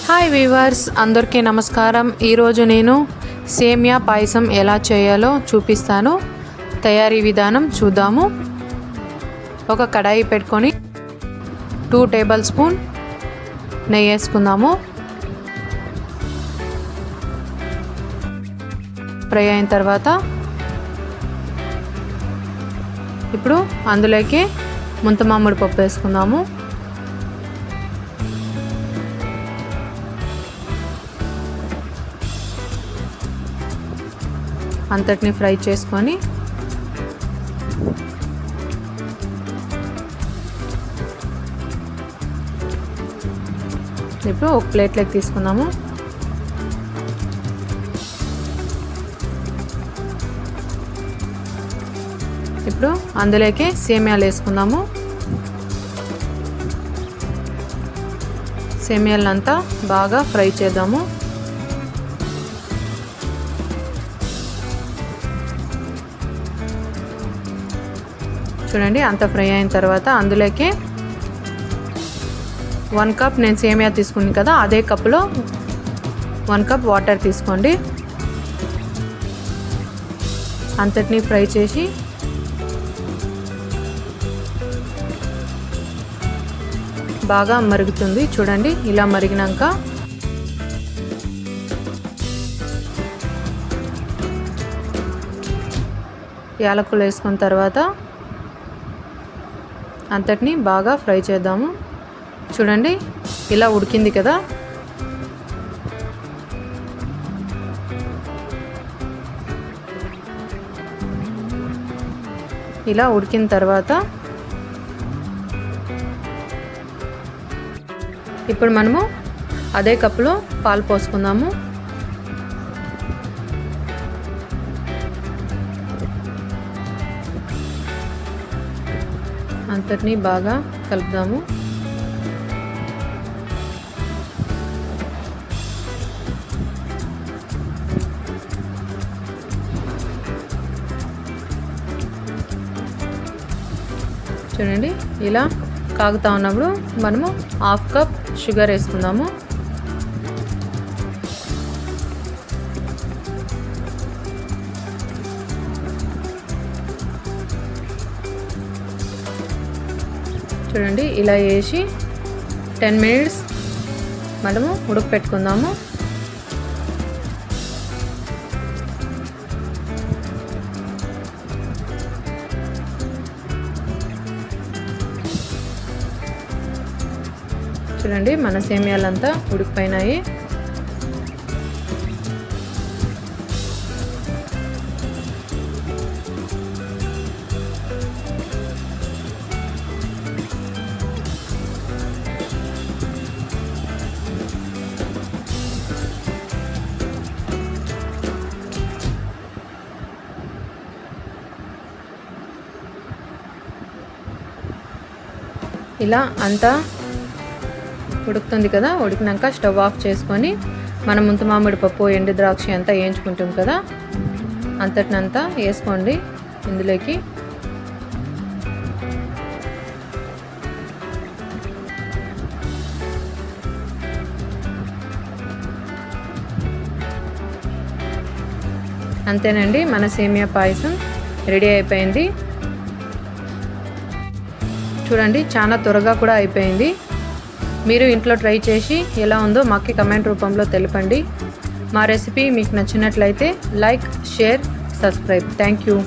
Hi weavers, అందరికీ నమస్కారం. ఈరోజు నేను సేమియా పాయసం ఎలా చేయాలో చూపిస్తాను. తయారీ విధానం చూద్దాము. ఒక కడాయి పెట్టుకొని 2 టేబుల్ స్పూన్ నెయ్యి వేసుకుందాము. ఫ్రై అయిన తర్వాత ఇప్పుడు అందులోకి ముంత మామిడి పప్పు వేసుకుందాము. అంతటిని ఫ్రై చేసుకొని ఇప్పుడు ఒక ప్లేట్లోకి తీసుకుందాము. ఇప్పుడు అందులోకి సేమియాలు వేసుకుందాము. సేమియాలంతా బాగా ఫ్రై చేద్దాము. చూడండి, అంత ఫ్రై అయిన తర్వాత అందులోకి 1 కప్ నేను సేమియా తీసుకున్నాను కదా, అదే కప్లో 1 కప్ వాటర్ తీసుకోండి. అంతటిని ఫ్రై చేసి బాగా మరుగుతుంది. చూడండి, ఇలా మరిగినాక యాలకులు వేసుకున్న తర్వాత అంతటిని బాగా ఫ్రై చేద్దాము. చూడండి, ఇలా ఉడికింది కదా. ఇలా ఉడికిన తర్వాత ఇప్పుడు మనము అదే కప్పులో పాలు పోసుకుందాము. అంతటిని బాగా కలుపుదాము. చూడండి, ఇలా కాగుతా ఉన్నప్పుడు మనము 1/2 కప్ షుగర్ వేసుకుందాము. చూడండి, ఇలా వేసి 10 మినిట్స్ మనము ఉడకపెట్టుకుందాము. చూడండి, మన సేమియాలంతా ఉడికిపోయినాయి. ఇలా అంతా ఉడుకుతుంది కదా. ఉడికినాక స్టవ్ ఆఫ్ చేసుకొని మనం ముంత మామిడి పప్పు, ఎండు ద్రాక్ష అంతా వేయించుకుంటాం కదా, అంతటినంతా వేసుకోండి ఇందులోకి. అంతేనండి, మన సేమియా పాయసం రెడీ అయిపోయింది. చూడండి, చాలా త్వరగా కూడా అయిపోయింది. మీరు ఇంట్లో ట్రై చేసి ఎలా ఉందో మాకు కమెంట్ రూపంలో తెలపండి. మా రెసిపీ మీకు నచ్చినట్లయితే like, share, subscribe. Thank you.